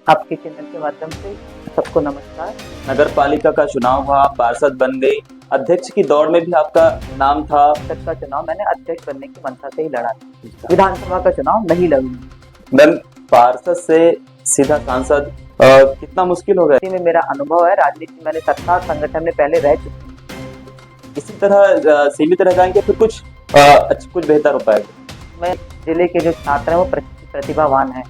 आपके चैनल के माध्यम से सबको नमस्कार। नगर पालिका का चुनाव हुआ, आप पार्षद बन गई। अध्यक्ष की दौड़ में भी आपका नाम था। पार्षद का चुनाव मैंने अध्यक्ष बनने की मंशा से ही लड़ा था। विधानसभा का चुनाव नहीं लड़ूंगी। मैम, पार्षद से सीधा सांसद कितना मुश्किल हो गया। इसी में मेरा अनुभव है। राजनीति मैंने सत्ता संगठन में पहले रह चुकी हूँ। इसी तरह सीमित रह जाएंगे फिर कुछ कुछ बेहतर हो पाएगा। मैं जिले के जो छात्र हैं वो प्रतिभावान हैं।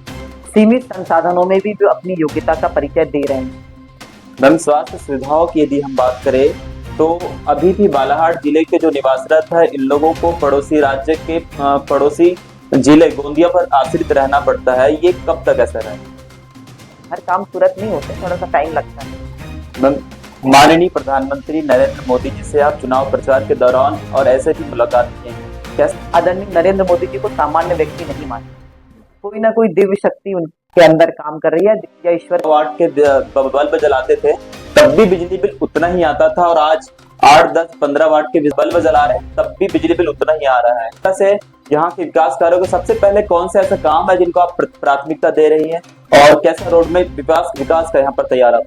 सीमित संसाधनों में भी जो अपनी योग्यता का परिचय दे रहे हैं। मैम, स्वास्थ्य सुविधाओं की यदि हम बात करें तो अभी भी बालाघाट जिले के जो निवासरत है, इन लोगों को पड़ोसी राज्य के पड़ोसी जिले गोंदिया पर आश्रित रहना पड़ता है। ये कब तक ऐसा रहेगा? हर काम तुरंत नहीं होते, थोड़ा सा टाइम लगता है। मैम, माननीय प्रधानमंत्री नरेंद्र मोदी जी से आप चुनाव प्रचार के दौरान और ऐसे भी मुलाकात किए हैं, कैसे? आदरणीय नरेंद्र मोदी जी को सामान्य व्यक्ति नहीं मानते। कोई ना कोई दिव्य शक्ति उनके अंदर काम कर रही है या ईश्वर। वाट के बल्ब जलाते थे तब भी बिजली बिल उतना ही आता था, और आज 8, 10, 15 वाट के बल्ब जला रहे हैं तब भी बिजली बिल उतना ही आ रहा है। ऐसे यहाँ के विकास कार्यों को सबसे पहले कौन सा ऐसा काम है जिनको आप प्राथमिकता दे रही हैं, और कैसा रोड में विकास का यहाँ पर तैयार है?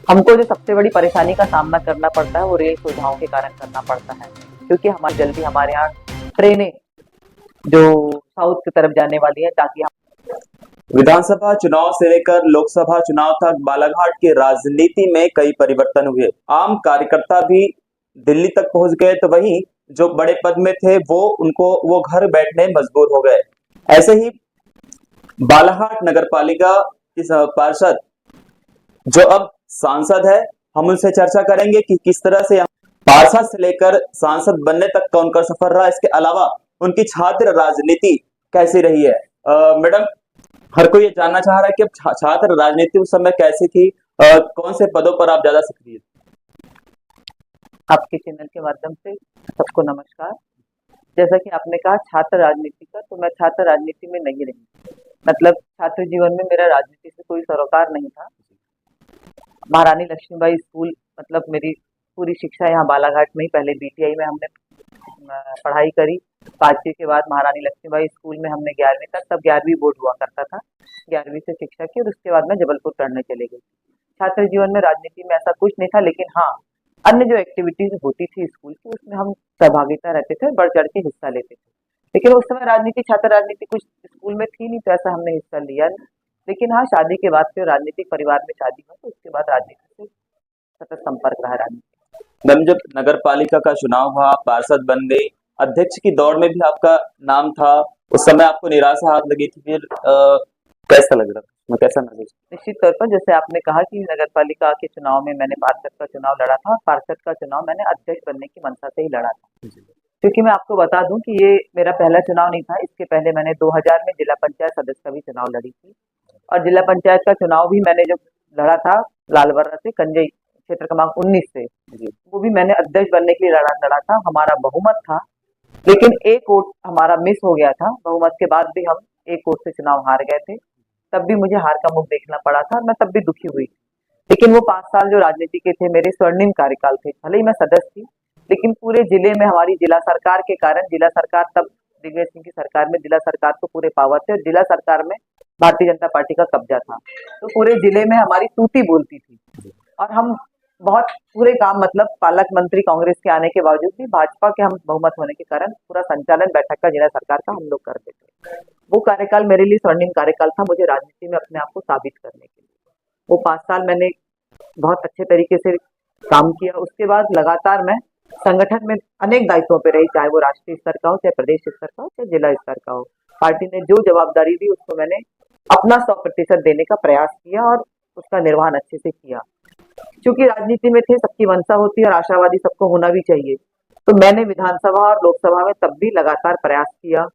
हमको जो सबसे बड़ी परेशानी का सामना करना पड़ता है वो रेल सुविधाओं के कारण करना पड़ता है, क्योंकि हमारी जल्दी हमारे यहाँ ट्रेनें जो साउथ की तरफ जाने वाली है, ताकि हम विधानसभा चुनाव से लेकर लोकसभा चुनाव तक बालाघाट की राजनीति में कई परिवर्तन हुए। आम कार्यकर्ता भी दिल्ली तक पहुंच गए, तो वहीं जो बड़े पद में थे वो घर बैठने मजबूर हो गए। ऐसे ही बालाघाट नगर पालिका की पार्षद जो अब सांसद है, हम उनसे चर्चा करेंगे कि किस तरह से पार्षद से लेकर सांसद बनने तक का उनका सफर रहा। इसके अलावा उनकी छात्र राजनीति कैसी रही है। मैडम, हर कोई ये जानना चाह रहा है कि छात्र राजनीति उस समय कैसी थी, कौन से पदों पर आप ज्यादा सक्रिय थे? आपके चैनल के माध्यम से सबको नमस्कार। जैसा कि आपने कहा छात्र राजनीति का, तो मैं छात्र राजनीति में नहीं रही। मतलब छात्र जीवन में मेरा राजनीति से कोई सरोकार नहीं था। महारानी लक्ष्मीबाई स्कूल, मतलब मेरी पूरी शिक्षा यहाँ बालाघाट में ही, पहले बीटीआई में हमने पढ़ाई करी। 5वीं के बाद महारानी लक्ष्मीबाई स्कूल में हमने 11वीं तक, तब 11वीं बोर्ड हुआ करता था, 11वीं से शिक्षा की, और उसके बाद मैं जबलपुर पढ़ने चले गई। छात्र जीवन में राजनीति में ऐसा कुछ नहीं था, लेकिन हाँ, अन्य जो एक्टिविटीज होती थी स्कूल की, उसमें हम सहभागिता रहते थे, बढ़ चढ़ के हिस्सा लेते थे। लेकिन उस समय राजनीति, छात्र राजनीति कुछ स्कूल में थी नहीं, तो ऐसा हमने हिस्सा लिया नहीं। लेकिन हाँ, शादी के बाद से राजनीतिक परिवार में शादी हुई, तो उसके बाद राजनीति से सतत संपर्क रहा राजनीति। मैम, जब नगर पालिका का चुनाव हुआ, आप पार्षद बन गई, अध्यक्ष की दौड़ में भी आपका नाम था, उस समय आपको निराशा हाथ लगी थी, फिर कैसा लग रहा था, कैसा महसूस? निश्चित तौर पर, जैसे आपने कहा कि नगर पालिका के चुनाव में मैंने पार्षद का चुनाव लड़ा था, और पार्षद का चुनाव मैंने अध्यक्ष बनने की मंशा से ही लड़ा था। क्योंकि मैं आपको बता दूं कि ये मेरा पहला चुनाव नहीं था। इसके पहले मैंने 2000 में जिला पंचायत सदस्य का भी चुनाव लड़ी थी, और जिला पंचायत का चुनाव भी मैंने जो लड़ा था लालबर्रा से, कंजई क्षेत्र क्रमांक 19 से, वो भी मैंने अध्यक्ष बनने के लिए लड़ा था। हमारा बहुमत था, लेकिन एक वोट हमारा मिस हो गया था। बहुमत के बाद भी हम एक वोट से चुनाव हार गए थे। तब भी मुझे हार का मुख देखना पड़ा था, मैं तब भी दुखी हुई। लेकिन वो 5 साल जो राजनीति के थे, मेरे स्वर्णिम कार्यकाल थे। भले ही मैं सदस्य थी, लेकिन पूरे जिले में हमारी जिला सरकार के कारण, जिला सरकार तब दिग्विजय सिंह की सरकार में, जिला सरकार को पूरे पावर थे, और जिला सरकार में भारतीय जनता पार्टी का कब्जा था, तो पूरे जिले में हमारी टूटी बोलती थी। और हम बहुत पूरे काम, मतलब पालक मंत्री कांग्रेस के आने के बावजूद भी भाजपा के हम बहुमत होने के कारण पूरा संचालन बैठक का जिला सरकार का हम लोग करते थे। वो कार्यकाल मेरे लिए स्वर्णिम कार्यकाल था, मुझे राजनीति में अपने आप को साबित करने के लिए। वो 5 साल मैंने बहुत अच्छे तरीके से काम किया। उसके बाद लगातार मैं संगठन में अनेक दायित्वों पर रही, चाहे वो राष्ट्रीय स्तर का हो, चाहे प्रदेश स्तर का हो, चाहे जिला स्तर का हो। पार्टी ने जो जवाबदारी दी उसको मैंने अपना 100% देने का प्रयास किया, और उसका निर्वहन अच्छे से किया। क्योंकि राजनीति में थे, सबकी मंशा होती है और आशावादी सबको होना भी चाहिए, तो मैंने विधानसभा और लोकसभा में तब भी लगातार प्रयास किया।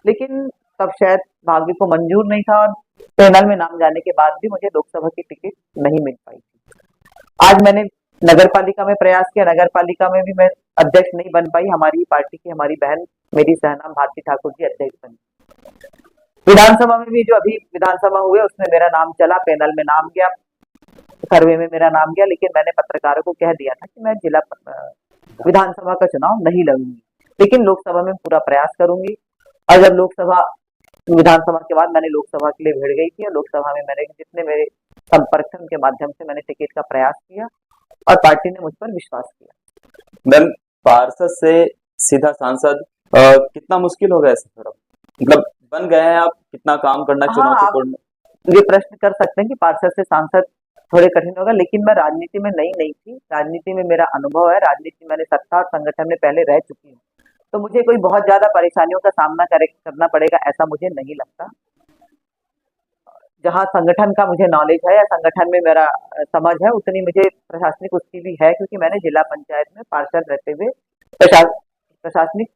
लेकिन तब शायद भाग्य को मंजूर नहीं था, और पैनल में नाम जाने के बाद भी मुझे लोकसभा की टिकट नहीं मिल पाई थी। आज मैंने नगर पालिका में प्रयास किया, नगर पालिका में भी मैं अध्यक्ष नहीं बन पाई। हमारी पार्टी की हमारी बहन, मेरी सहनाम भारती ठाकुर जी अध्यक्ष बनी। विधानसभा में भी जो अभी विधानसभा हुए, उसमें मेरा नाम चला, पैनल में नाम गया, सर्वे में मेरा नाम गया। लेकिन मैंने पत्रकारों को कह दिया था कि मैं विधानसभा का चुनाव नहीं लड़ूंगी, लेकिन लोकसभा में पूरा प्रयास करूंगी। और जब लोकसभा विधानसभा के बाद मैंने लोकसभा के लिए भिड़ गई थी और लोकसभा में मैंने जितने मेरे संपर्क थे उनके माध्यम से मैंने टिकट का प्रयास किया और पार्टी ने मुझ पर विश्वास किया। मैम, पार्षद से सीधा सांसद कितना मुश्किल हो गया ऐसे फिर? मतलब बन गए हैं आप, कितना काम करना हाँ, चुनौतीपूर्ण? ये प्रश्न कर सकते हैं कि पार्षद से सांसद थोड़े कठिन होगा, लेकिन मैं राजनीति में नई नहीं थी। राजनीति में मेरा अनुभव है, राजनीति मैंने सत्ता और संगठन में पहले रह चुकी हूँ, तो मुझे कोई बहुत ज्यादा परेशानियों का सामना करना पड़ेगा ऐसा मुझे नहीं लगता। जहाँ संगठन का मुझे नॉलेज है या संगठन में मेरा समझ है, उतनी मुझे प्रशासनिक उसकी भी है, क्योंकि मैंने जिला पंचायत में पार्षद रहते हुए प्रशासनिक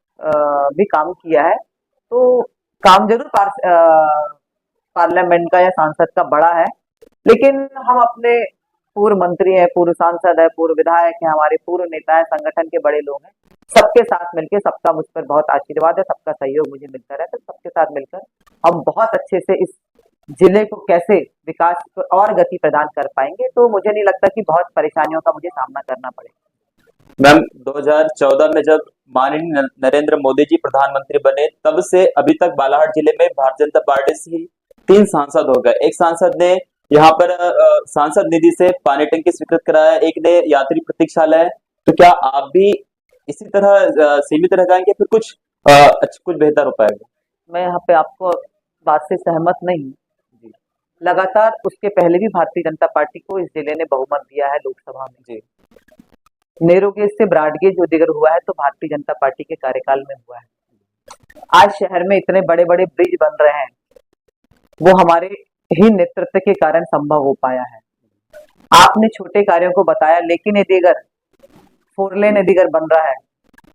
भी काम किया है। तो काम जरूर पार्लियामेंट का या सांसद का बड़ा है, लेकिन हम अपने पूर्व मंत्री हैं, पूर्व सांसद है, पूर्व विधायक हैं, हमारे पूर्व नेता हैं, संगठन के बड़े लोग हैं, सबके साथ मिलकर, सबका मुझ पर बहुत आशीर्वाद है, सबका सहयोग मुझे मिलता रहता है। सबके साथ मिलकर हम बहुत अच्छे से इस जिले को कैसे विकास को और गति प्रदान कर पाएंगे, तो मुझे नहीं लगता कि बहुत परेशानियों का मुझे सामना करना पड़ेगा। मैम, 2014 में जब माननीय नरेंद्र मोदी जी प्रधानमंत्री बने, तब से अभी तक बालाघाट जिले में भारतीय जनता पार्टी से 3 सांसद हो गए। एक सांसद ने यहाँ पर सांसद निधि से पानी टंकी स्वीकृत कराया, एक ने यात्री प्रतीक्षालय। तो क्या आप भी इसी तरह सीमित रह जाएंगे, फिर कुछ कुछ बेहतर हो पाएगा? मैं यहाँ पे आपको बात से सहमत नहीं हूँ। लगातार उसके पहले भी भारतीय जनता पार्टी को इस जिले ने बहुमत दिया है लोकसभा में। जी। नेरोगेज से ब्रॉडगेज जो दिगर हुआ है तो भारतीय जनता पार्टी के कार्यकाल में हुआ है। आज शहर में इतने बड़े बड़े ब्रिज बन रहे हैं, वो हमारे ही नेतृत्व के कारण संभव हो पाया है। आपने छोटे कार्यों को बताया, लेकिन ये दिगर 4 लेन दिगर बन रहा है।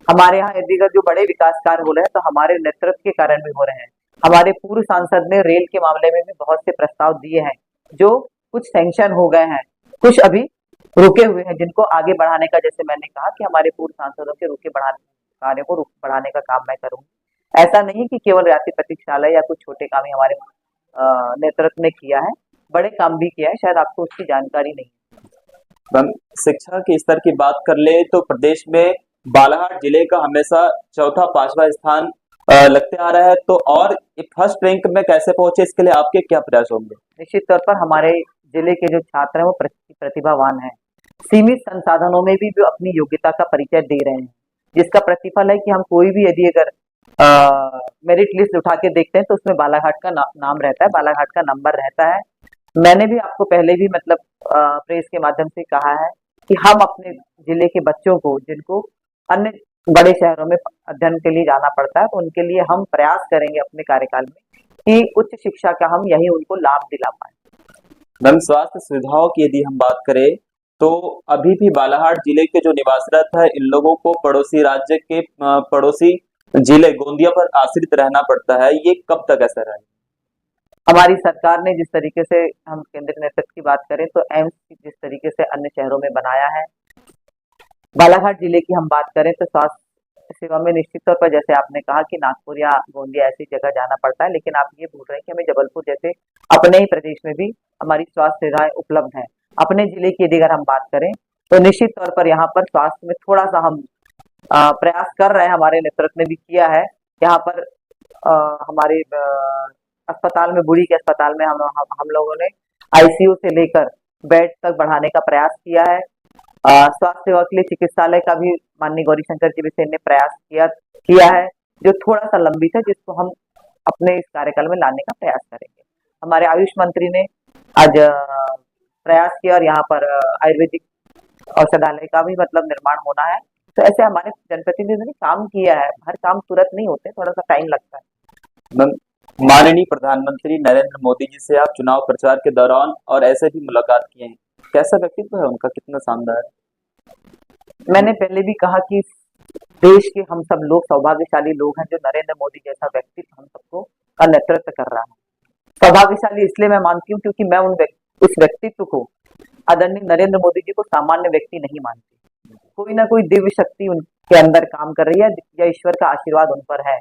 हमारे यहाँ दिगर जो बड़े विकास कार्य हो रहे हैं तो हमारे नेतृत्व के कारण भी हो रहे हैं। हमारे पूर्व सांसद ने रेल के मामले में भी बहुत से प्रस्ताव दिए हैं, जो कुछ सैंक्शन हो गए हैं, कुछ अभी रुके हुए हैं, जिनको आगे बढ़ाने का, जैसे मैंने कहा कि हमारे पूर्व सांसदों के रुके कार्य को बढ़ाने का काम मैं करूंगी। ऐसा नहीं कि केवल यात्री प्रतीक्षालय या कुछ छोटे काम ही हमारे नेतृत्व ने किया है, बड़े काम भी किया है, शायद आपको उसकी जानकारी नहीं है। हम शिक्षा के स्तर की बात कर ले तो प्रदेश में बालाघाट जिले का हमेशा चौथा 5वां स्थान लगते आ रहा है, तो और फर्स्ट रैंक में कैसे पहुंचे, इसके लिए आपके क्या प्रयास होंगे? निश्चित तौर पर हमारे जिले के जो छात्र हैं वो प्रतिभावान हैं, सीमित संसाधनों में भी वो अपनी योग्यता का परिचय दे रहे हैं, जिसका प्रतिफल है कि हम कोई भी यदि अगर मेरिट लिस्ट उठा के देखते हैं तो उसमें बालाघाट का नाम रहता है, बालाघाट का नंबर रहता है। मैंने भी आपको पहले भी मतलब प्रेस के माध्यम से कहा है कि हम अपने जिले के बच्चों को, जिनको अन्य बड़े शहरों में अध्ययन के लिए जाना पड़ता है, तो उनके लिए हम प्रयास करेंगे अपने कार्यकाल में कि उच्च शिक्षा का हम यही उनको लाभ दिला पाए। मैम, स्वास्थ्य सुविधाओं की यदि हम बात करें तो अभी भी बालाघाट जिले के जो निवासरत है, इन लोगों को पड़ोसी राज्य के पड़ोसी जिले गोंदिया पर आश्रित रहना पड़ता है। ये कब तक ऐसा रहेगा? हमारी सरकार ने जिस तरीके से, हम केंद्रीय नेतृत्व की बात करें तो एम्स जिस तरीके से अन्य शहरों में बनाया है, बालाघाट जिले की हम बात करें तो स्वास्थ्य सेवा में निश्चित तौर पर, जैसे आपने कहा कि नागपुर या गोंदिया ऐसी जगह जाना पड़ता है, लेकिन आप ये भूल रहे हैं कि हमें जबलपुर जैसे अपने ही प्रदेश में भी हमारी स्वास्थ्य सेवाएं उपलब्ध हैं। अपने जिले की यदि अगर हम बात करें तो निश्चित तौर पर यहाँ पर स्वास्थ्य में थोड़ा सा हम प्रयास कर रहे हैं, हमारे नेतृत्व ने भी किया है। यहाँ पर हमारे अस्पताल में, बुरी के अस्पताल में हम लोगों ने आईसीयू से लेकर बेड तक बढ़ाने का प्रयास किया है। स्वास्थ्य सेवा के लिए चिकित्सालय का भी माननीय गौरीशंकर जी विसेन ने प्रयास किया है, जो थोड़ा सा लंबित है, जिसको हम अपने इस कार्यकाल में लाने का प्रयास करेंगे। हमारे आयुष मंत्री ने आज प्रयास किया और यहाँ पर आयुर्वेदिक औषधालय का भी मतलब निर्माण होना है। तो ऐसे हमारे जनप्रतिनिधियों ने काम किया है, हर काम तुरंत नहीं होते, थोड़ा सा टाइम लगता है। माननीय प्रधानमंत्री नरेंद्र मोदी जी से आप चुनाव प्रचार के दौरान और ऐसे भी मुलाकात किए हैं, कैसा व्यक्तित्व है उनका, कितना शानदार? मैंने पहले भी कहा कि देश के हम सब लोग सौभाग्यशाली लोग हैं जो नरेंद्र मोदी जैसा व्यक्तित्व हम सबको का नेतृत्व कर रहा है। सौभाग्यशाली इसलिए मैं मानती हूँ क्योंकि मैं उस व्यक्तित्व को, आदरणीय नरेंद्र मोदी जी को सामान्य व्यक्ति नहीं मानती। कोई ना कोई दिव्य शक्ति उनके अंदर काम कर रही है या ईश्वर का आशीर्वाद उन पर है।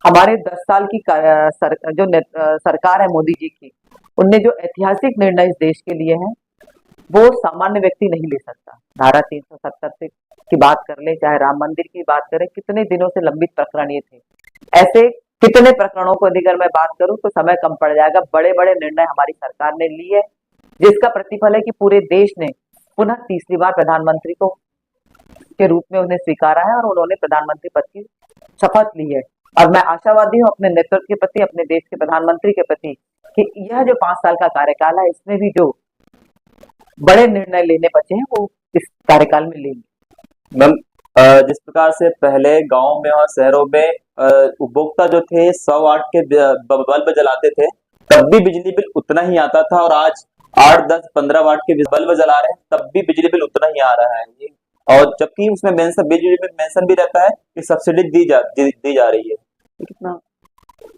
हमारे 10 साल की सरकार है मोदी जी की, उनने जो ऐतिहासिक निर्णय इस देश के लिए हैं वो सामान्य व्यक्ति नहीं ले सकता। धारा 370 की बात कर ले, चाहे राम मंदिर की बात करें, कितने दिनों से लंबित प्रकरण ये थे, ऐसे कितने प्रकरणों को अगर मैं बात करूं तो समय कम पड़ जाएगा। बड़े बड़े निर्णय हमारी सरकार ने लिए, जिसका प्रतिफल है कि पूरे देश ने पुनः तीसरी बार प्रधानमंत्री को के रूप में उन्हें स्वीकारा है और उन्होंने प्रधानमंत्री पद की शपथ ली है। और मैं आशावादी हूँ अपने नेतृत्व के प्रति, अपने देश के प्रधानमंत्री के प्रति, कि यह जो 5 साल का कार्यकाल है, इसमें भी जो बड़े निर्णय लेने बचे हैं वो इस कार्यकाल में लेंगे। मैम, जिस प्रकार से पहले गांव में और शहरों में उपभोक्ता जो थे 100 वाट के बल्ब जलाते थे, तब भी बिजली बिल उतना ही आता था, और आज 8, 10, 15 वाट के बल्ब जला रहे हैं तब भी बिजली बिल उतना ही आ रहा है। और जबकि उसमें बिजली बिल मेंशन भी रहता है कि सब्सिडी दी जा रही है। कितना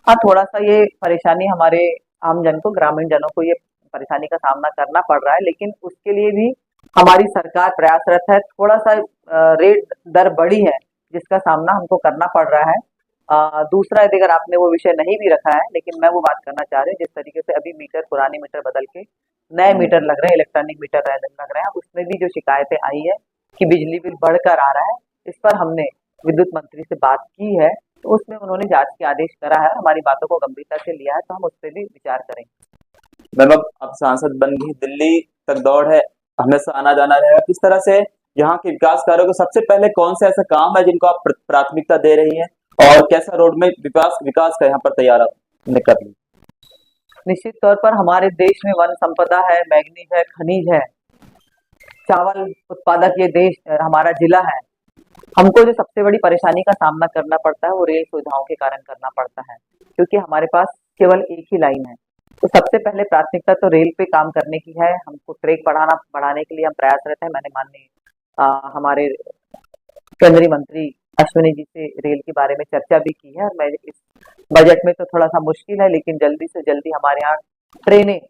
हाँ, थोड़ा सा ये परेशानी हमारे आम जन को, ग्रामीण जनों को ये परेशानी का सामना करना पड़ रहा है, लेकिन उसके लिए भी हमारी सरकार प्रयासरत है। थोड़ा सा रेट दर बढ़ी है, जिसका सामना हमको करना पड़ रहा है। दूसरा, यदि अगर आपने वो विषय नहीं भी रखा है, लेकिन मैं वो बात करना चाह रही हूँ, जिस तरीके से अभी मीटर, पुराने मीटर बदल के नए मीटर लग रहे हैं, इलेक्ट्रॉनिक मीटर लग रहे हैं, उसमें भी जो शिकायतें आई है कि बिजली बिल बढ़कर आ रहा है, इस पर हमने विद्युत मंत्री से बात की है, तो उसमें उन्होंने जांच के आदेश करा है, हमारी बातों को गंभीरता से लिया है, तो हम उस पर भी विचार करेंगे। मैम, अब सांसद बन गई, दिल्ली तक दौड़ है, हमेशा आना जाना रहेगा। किस तरह से यहाँ के विकास कार्यों को सबसे पहले कौन सा ऐसा काम है जिनको आप प्राथमिकता दे रही हैं, और कैसा रोड में विकास का यहाँ पर तैयार आपने कर ली? निश्चित तौर पर हमारे देश में वन संपदा है, मैग्नीज है, खनिज है, चावल उत्पादक ये देश, हमारा जिला है। हमको जो सबसे बड़ी परेशानी का सामना करना पड़ता है वो रेल सुविधाओं के कारण करना पड़ता है, क्योंकि हमारे पास केवल एक ही लाइन है। तो सबसे पहले प्राथमिकता तो रेल पे काम करने की है। हमको ट्रैक बढ़ाने के लिए हम प्रयासरत हैं। मैंने माननीय हमारे केंद्रीय मंत्री अश्विनी जी से रेल के बारे में चर्चा भी की है, और मैं इस बजट में तो थोड़ा सा मुश्किल है, लेकिन जल्दी से जल्दी हमारे यहाँ ट्रेनें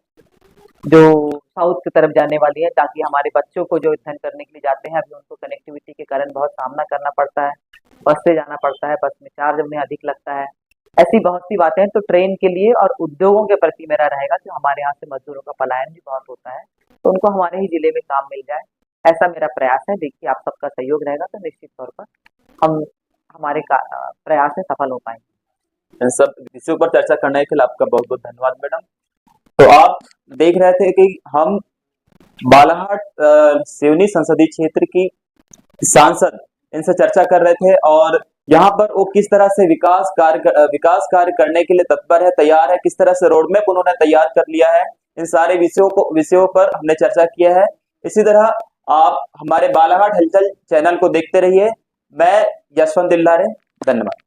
जो साउथ की तरफ जाने वाली है, ताकि हमारे बच्चों को जो अध्ययन करने के लिए जाते हैं, अभी उनको कनेक्टिविटी के कारण बहुत सामना करना पड़ता है, बस से जाना पड़ता है, बस में चार्ज उन्हें अधिक लगता है। ऐसी बहुत सी बातें हैं। तो ट्रेन के लिए और उद्योगों के प्रति मेरा रहेगा कि हमारे यहाँ से मजदूरों का पलायन भी बहुत होता है, तो उनको हमारे ही जिले में काम मिल जाए, ऐसा मेरा प्रयास है। देखिए, आप सबका सहयोग रहेगा तो निश्चित तौर पर हम हमारे प्रयास में सफल हो पाएंगे। इन सब विषयों पर चर्चा करने के लिए आपका बहुत बहुत धन्यवाद मैडम। तो आप देख रहे थे कि हम बालाघाट सिवनी संसदीय क्षेत्र की सांसद इनसे चर्चा कर रहे थे, और यहाँ पर वो किस तरह से विकास कार्य करने के लिए तत्पर है, तैयार है, किस तरह से रोड मैप उन्होंने तैयार कर लिया है, इन सारे विषयों पर हमने चर्चा किया है। इसी तरह आप हमारे बालाघाट हलचल चैनल को देखते रहिए। मैं यशवंत दिल्लारे, धन्यवाद।